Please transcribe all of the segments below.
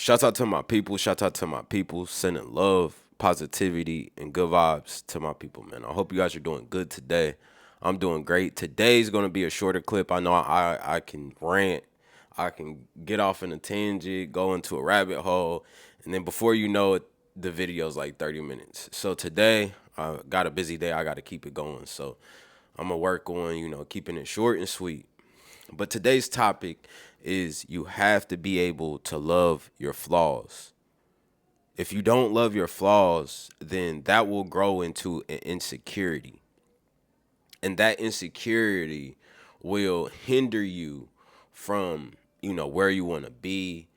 Shout out to my people. Shout out to my people. Sending love, positivity, and good vibes to my people, man. I hope you guys are doing good today. I'm doing great. Today's gonna be a shorter clip. I know I can rant. I can get off in a tangent, go into a rabbit hole, and then before you know it, the video's like 30 minutes. So today, I got a busy day. I got to keep it going. So I'm gonna work on, keeping it short and sweet. But today's topic is you have to be able to love your flaws. If you don't love your flaws, then that will grow into an insecurity. And that insecurity will hinder you from, where you want to be,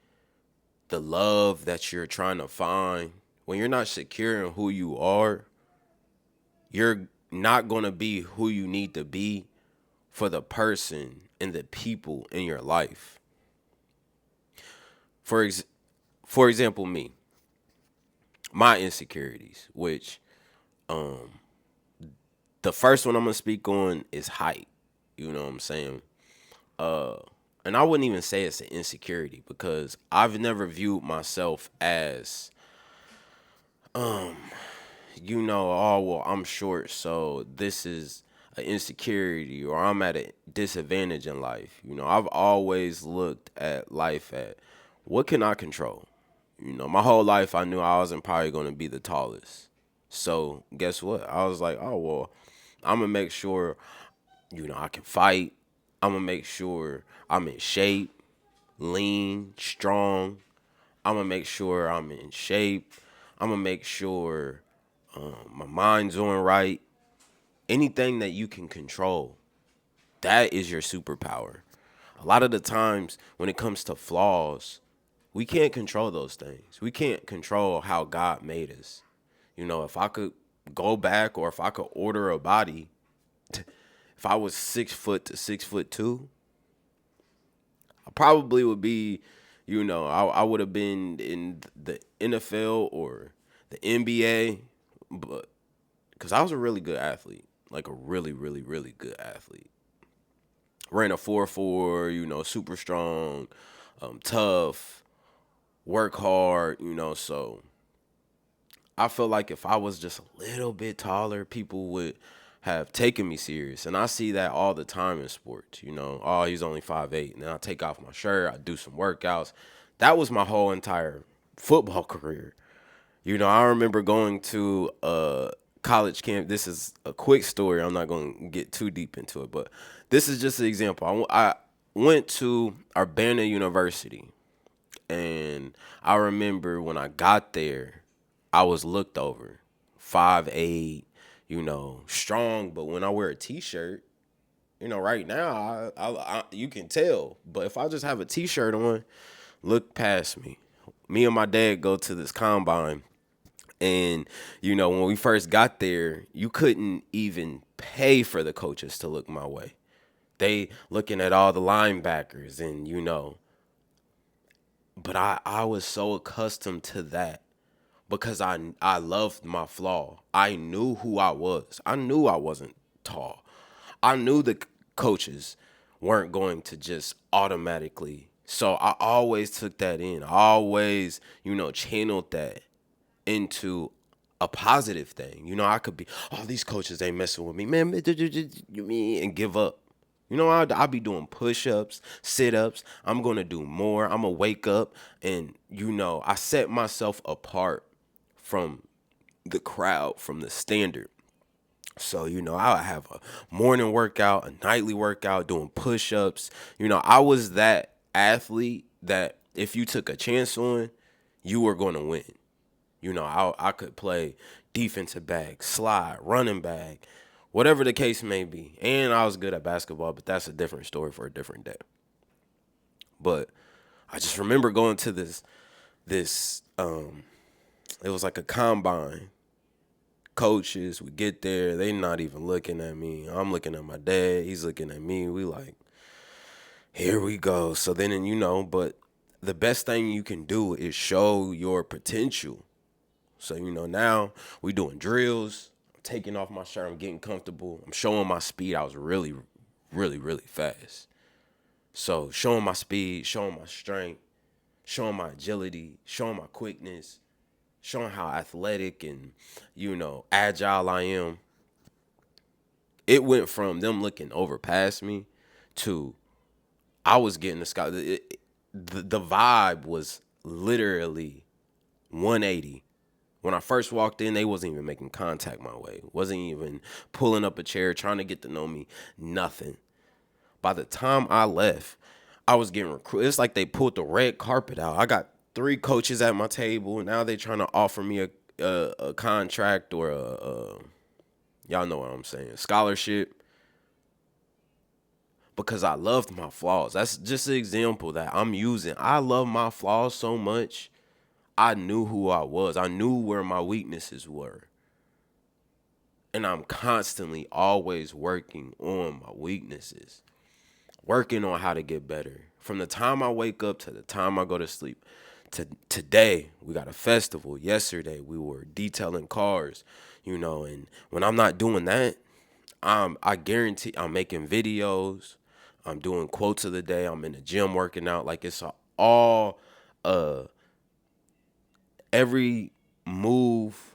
the love that you're trying to find. When you're not secure in who you are, you're not going to be who you need to be for the person and the people in your life. For ex- for example, me, my insecurities, which the first one I'm gonna speak on is height. You know what I'm saying? Uh, and I wouldn't even say it's an insecurity because I've never viewed myself as, oh well, I'm short, so this is an insecurity or I'm at a disadvantage in life. I've always looked at life at what can I control. My whole life I knew I wasn't probably gonna be the tallest. So guess what? I was like, oh well, I'm gonna make sure, I can fight. I'm gonna make sure I'm in shape, lean, strong. I'm gonna make sure I'm in shape. I'm gonna make sure my mind's on right. Anything that you can control, that is your superpower. A lot of the times when it comes to flaws, we can't control those things. We can't control how God made us. If I could go back or if I could order a body, if I was 6 foot to 6'2", I probably would be, I would have been in the NFL or the NBA, but because I was a really good athlete, like a really, really, really good athlete. Ran a 4.4, super strong, tough, work hard, so I feel like if I was just a little bit taller, people would have taken me serious. And I see that all the time in sports, oh, he's only 5'8". And then I take off my shirt, I do some workouts. That was my whole entire football career. I remember going to a college camp. This is a quick story. I'm not going to get too deep into it, but this is just an example. I went to Urbana University, and I remember when I got there, I was looked over. 5'8", strong. But when I wear a t-shirt, right now, you can tell. But if I just have a t-shirt on, look past me. Me and my dad go to this combine. And, when we first got there, you couldn't even pay for the coaches to look my way. They looking at all the linebackers and, but I was so accustomed to that because I loved my flaw. I knew who I was. I knew I wasn't tall. I knew the coaches weren't going to just automatically. So I always took that in. I always, channeled that into a positive thing. I could be, oh, these coaches ain't messing with me, man, and give up. I'll be doing push-ups, sit-ups. I'm going to do more. I'm going to wake up and, I set myself apart from the crowd, from the standard. So, I'll have a morning workout, a nightly workout, doing push-ups. I was that athlete that if you took a chance on, you were going to win. I could play defensive back, slide, running back, whatever the case may be. And I was good at basketball, but that's a different story for a different day. But I just remember going to this it was like a combine. Coaches, we get there, they not even looking at me. I'm looking at my dad, he's looking at me. We like, here we go. So then, but the best thing you can do is show your potential. So, now we doing drills. I'm taking off my shirt. I'm getting comfortable. I'm showing my speed. I was really, really, really fast. So showing my speed, showing my strength. showing my agility, showing my quickness, showing how athletic and, agile I am. It went from them looking over past me to I was getting the sky. The vibe was literally 180. When I first walked in, they wasn't even making contact my way. Wasn't even pulling up a chair, trying to get to know me. Nothing. By the time I left, I was getting recruited. It's like they pulled the red carpet out. I got 3 coaches at my table, and now they trying to offer me a contract or y'all know what I'm saying, scholarship, because I loved my flaws. That's just an example that I'm using. I love my flaws so much. I knew who I was. I knew where my weaknesses were. And I'm constantly always working on my weaknesses, working on how to get better. From the time I wake up to the time I go to sleep. Today, we got a festival. Yesterday, we were detailing cars, and when I'm not doing that, I guarantee I'm making videos. I'm doing quotes of the day. I'm in the gym working out. Like it's all every move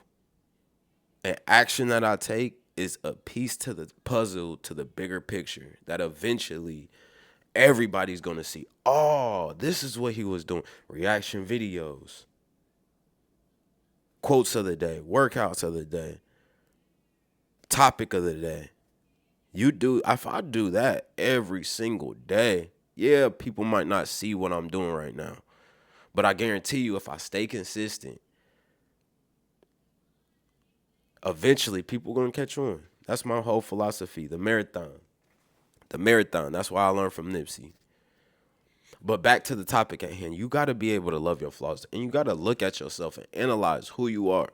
and action that I take is a piece to the puzzle to the bigger picture that eventually everybody's gonna see. Oh, this is what he was doing. Reaction videos, quotes of the day, workouts of the day, topic of the day. If I do that every single day, yeah, people might not see what I'm doing right now. But I guarantee you, if I stay consistent, eventually people gonna catch on. That's my whole philosophy. The marathon. The marathon. That's why I learned from Nipsey. But back to the topic at hand. You gotta be able to love your flaws. And you gotta look at yourself and analyze who you are.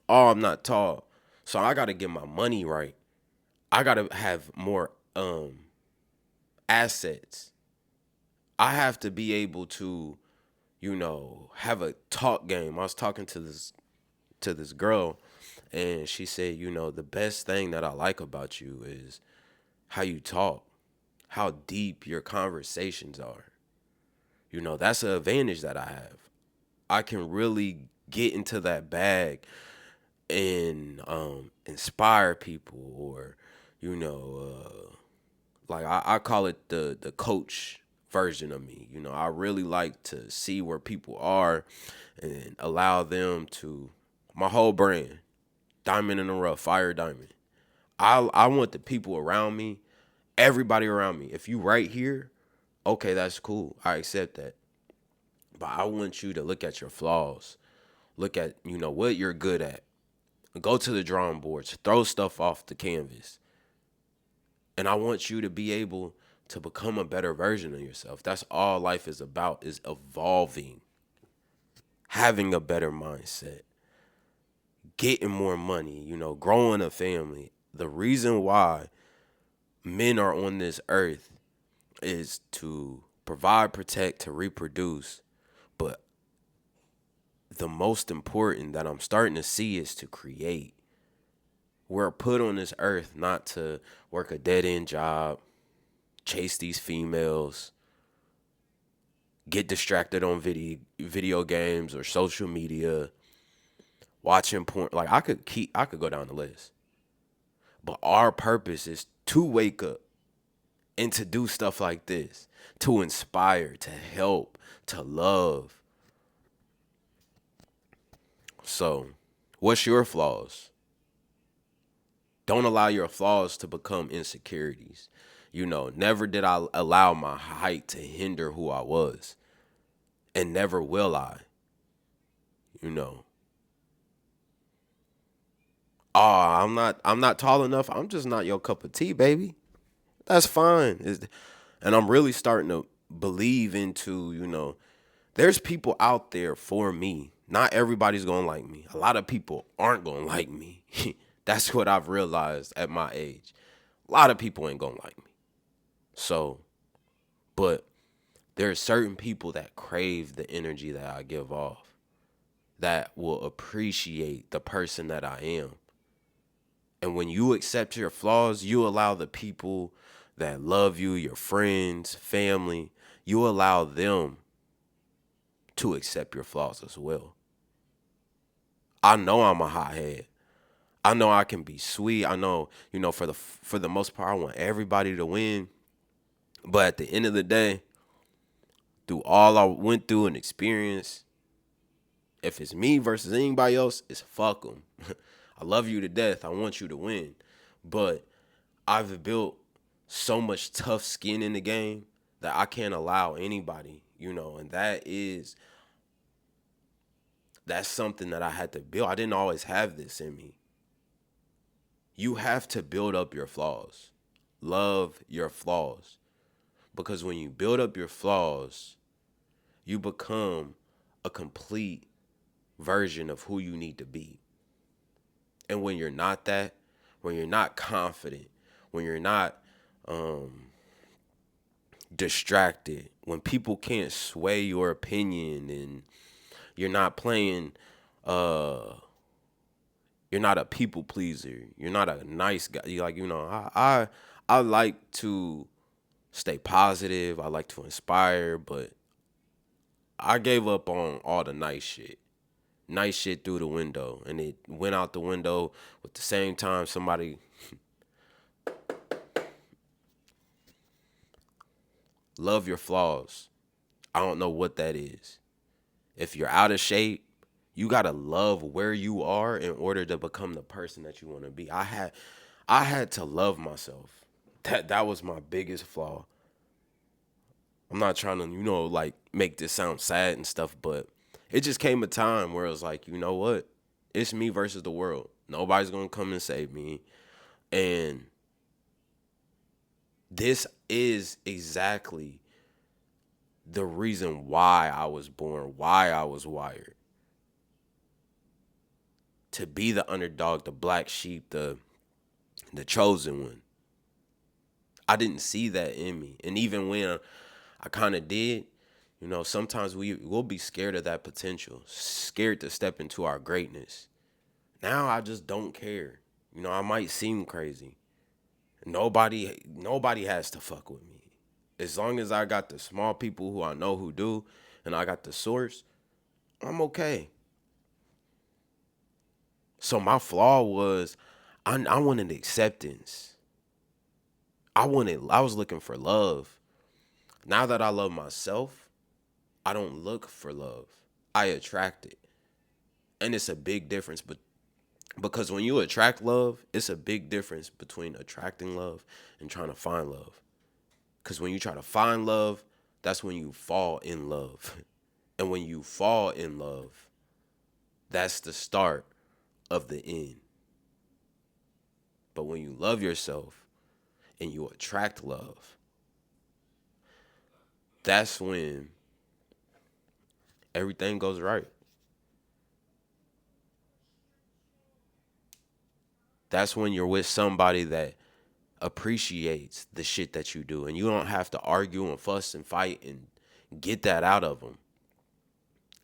Oh, I'm not tall. So I gotta get my money right. I gotta have more assets. I have to be able to, have a talk game. I was talking to this girl, and she said, the best thing that I like about you is how you talk, how deep your conversations are. That's an advantage that I have. I can really get into that bag and inspire people, or like I call it the coach version of me. I really like to see where people are and allow them to, my whole brand, diamond in the rough, fire diamond. I want the people around me, everybody around me. If you right here, okay, that's cool. I accept that. But I want you to look at your flaws. Look at, what you're good at. Go to the drawing boards, throw stuff off the canvas. And I want you to be able to become a better version of yourself. That's all life is about, is evolving, having a better mindset, getting more money, growing a family. The reason why men are on this earth is to provide, protect, to reproduce. But the most important that I'm starting to see is to create. We're put on this earth not to work a dead-end job, chase these females, get distracted on video games or social media, watching porn. Like I could go down the list. But our purpose is to wake up and to do stuff like this, to inspire, to help, to love. So, what's your flaws? Don't allow your flaws to become insecurities. Never did I allow my height to hinder who I was. And never will I. Oh, I'm not tall enough. I'm just not your cup of tea, baby. That's fine. And I'm really starting to believe into, there's people out there for me. Not everybody's going to like me. A lot of people aren't going to like me. That's what I've realized at my age. A lot of people ain't going to like me. So, but there are certain people that crave the energy that I give off, that will appreciate the person that I am. And when you accept your flaws, you allow the people that love you, your friends, family, you allow them to accept your flaws as well. I know I'm a hothead. I know I can be sweet. I know, for the most part, I want everybody to win. But at the end of the day, through all I went through and experienced, if it's me versus anybody else, it's fuck them. I love you to death. I want you to win. But I've built so much tough skin in the game that I can't allow anybody, and that's something that I had to build. I didn't always have this in me. You have to build up your flaws. Love your flaws. Because when you build up your flaws, you become a complete version of who you need to be. And when you're not that, when you're not confident, when you're not distracted, when people can't sway your opinion, and you're not playing, you're not a people pleaser, you're not a nice guy. You like, I like to stay positive. I like to inspire, but I gave up on all the nice shit. Nice shit through the window, and it went out the window with the same time somebody love your flaws. I don't know what that is. If you're out of shape, you gotta love where you are in order to become the person that you want to be. I had to love myself. That was my biggest flaw. I'm not trying to, like make this sound sad and stuff, but it just came a time where it was like, you know what? It's me versus the world. Nobody's gonna come and save me. And this is exactly the reason why I was born, why I was wired. To be the underdog, the black sheep, the chosen one. I didn't see that in me. And even when I kind of did, sometimes we'll be scared of that potential, scared to step into our greatness. Now I just don't care. I might seem crazy. Nobody has to fuck with me. As long as I got the small people who I know who do, and I got the source, I'm okay. So my flaw was I wanted acceptance. I was looking for love. Now that I love myself, I don't look for love. I attract it. And it's a big difference, but because when you attract love, it's a big difference between attracting love and trying to find love. Because when you try to find love, that's when you fall in love. And when you fall in love, that's the start of the end. But when you love yourself and you attract love, that's when everything goes right. That's when you're with somebody that appreciates the shit that you do, and you don't have to argue and fuss and fight and get that out of them.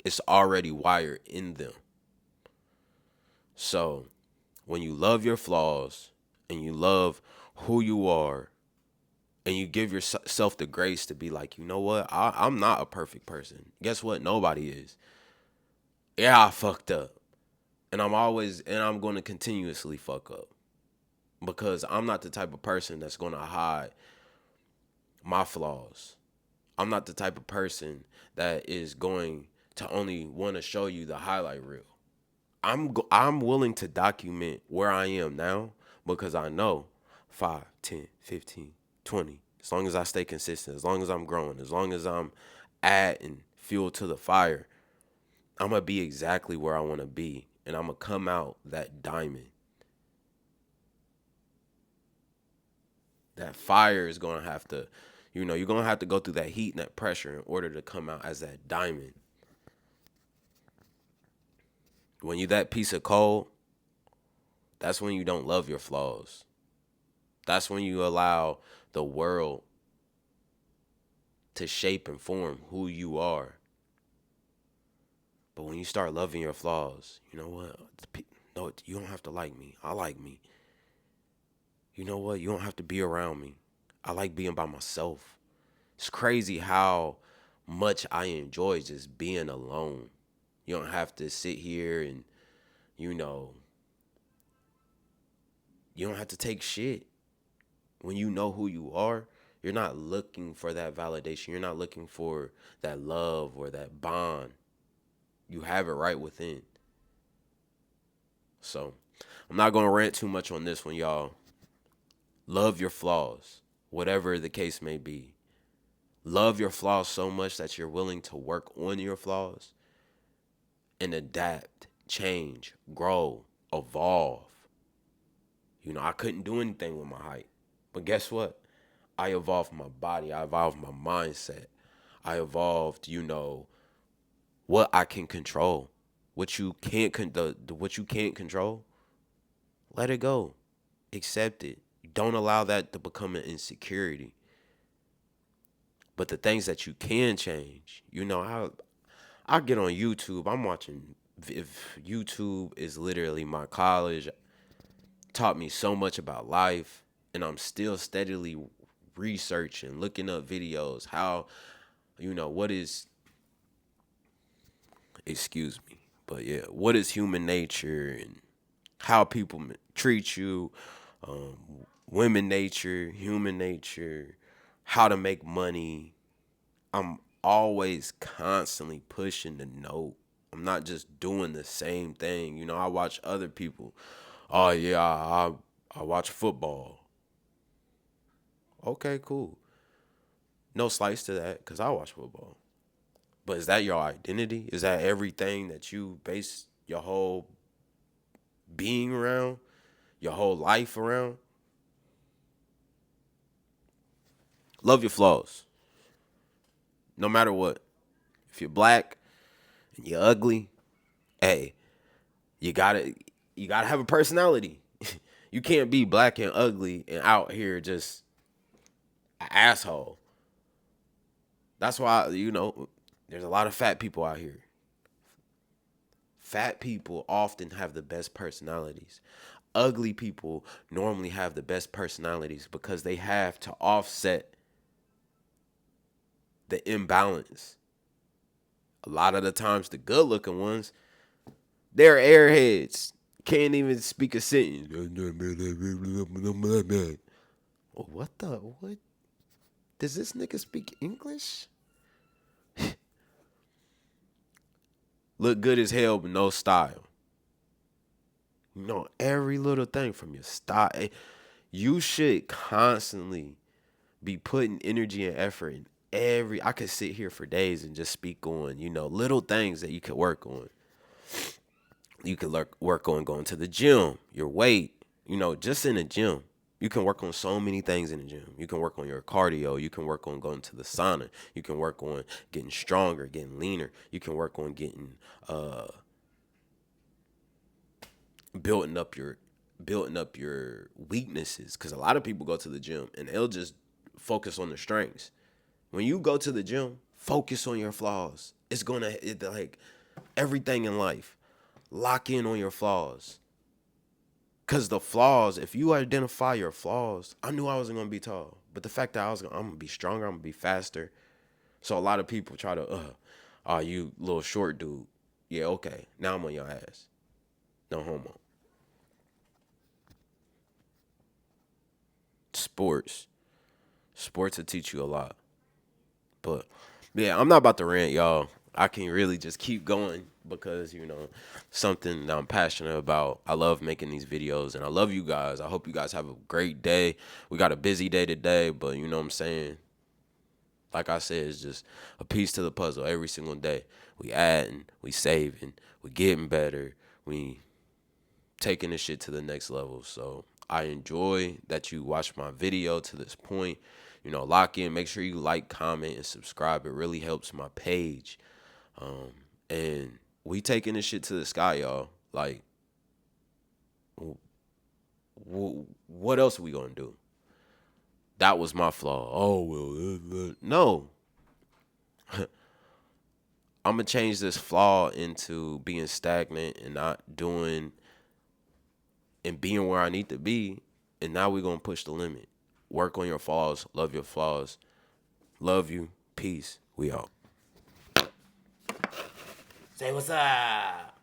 It's already wired in them. So when you love your flaws and you love who you are, and you give yourself the grace to be like, you know what? I'm not a perfect person. Guess what? Nobody is. Yeah, I fucked up. And I'm going to continuously fuck up because I'm not the type of person that's going to hide my flaws. I'm not the type of person that is going to only want to show you the highlight reel. I'm willing to document where I am now because I know 5, 10, 15, 20. As long as I stay consistent, as long as I'm growing, as long as I'm adding fuel to the fire, I'm going to be exactly where I want to be. And I'm going to come out that diamond. That fire is going to have to, you're going to have to go through that heat and that pressure in order to come out as that diamond. When you that piece of coal, that's when you don't love your flaws. That's when you allow the world to shape and form who you are. But when you start loving your flaws, you know what? No, you don't have to like me. I like me. You know what? You don't have to be around me. I like being by myself. It's crazy how much I enjoy just being alone. You don't have to sit here and, you know, you don't have to take shit. When you know who you are, you're not looking for that validation. You're not looking for that love or that bond. You have it right within. So I'm not going to rant too much on this one, y'all. Love your flaws, whatever the case may be. Love your flaws so much that you're willing to work on your flaws and adapt, change, grow, evolve. You know, I couldn't do anything with my height. But guess what? I evolved my body. I evolved my mindset. I evolved, what I can control. What you can't what you can't control, let it go. Accept it. Don't allow that to become an insecurity. But the things that you can change, I get on YouTube. I'm watching. If YouTube is literally my college, taught me so much about life, and I'm still steadily researching, looking up videos. How, what is? Excuse me, but yeah, what is human nature and how people treat you, um, women nature, human nature, how to make money. I'm always constantly pushing the note. I'm not just doing the same thing. I watch other people. Oh yeah, I watch football. Okay, cool. No slice to that because I watch football. But is that your identity? Is that everything that you base your whole being around, your whole life around? Love your flaws, no matter what. If you're black and you're ugly, hey, you gotta you gotta have a personality. You can't be black and ugly and out here just an asshole. That's why there's a lot of fat people out here. Fat people often have the best personalities. Ugly people normally have the best personalities because they have to offset the imbalance. A lot of the times, the good looking ones, they're airheads. Can't even speak a sentence. What the? What? Does this nigga speak English? Look good as hell, but no style. Every little thing from your style. You should constantly be putting energy and effort in I could sit here for days and just speak on, little things that you could work on. You could work on going to the gym, your weight, just in the gym. You can work on so many things in the gym. You can work on your cardio. You can work on going to the sauna. You can work on getting stronger, getting leaner. You can work on getting building up your weaknesses. Because a lot of people go to the gym and they'll just focus on the strengths. When you go to the gym, focus on your flaws. It's like everything in life. Lock in on your flaws. Because the flaws, if you identify your flaws, I knew I wasn't going to be tall. But the fact that I'm going to be stronger, I'm going to be faster. So a lot of people try to, you little short dude. Yeah, okay. Now I'm on your ass. No homo. Sports. Sports will teach you a lot. But yeah, I'm not about to rant, y'all. I can really just keep going because, something that I'm passionate about. I love making these videos and I love you guys. I hope you guys have a great day. We got a busy day today, but you know what I'm saying? Like I said, it's just a piece to the puzzle every single day. We adding, we saving, we getting better, we taking this shit to the next level. So I enjoy that you watched my video to this point. Lock in, make sure you like, comment, and subscribe. It really helps my page. And we taking this shit to the sky, y'all. Like, what else are we gonna do? That was my flaw. Oh, well, no. I'm gonna change this flaw into being stagnant and not doing and being where I need to be. And now we're gonna push the limit. Work on your flaws. Love your flaws. Love you. Peace. We out. Say what's up.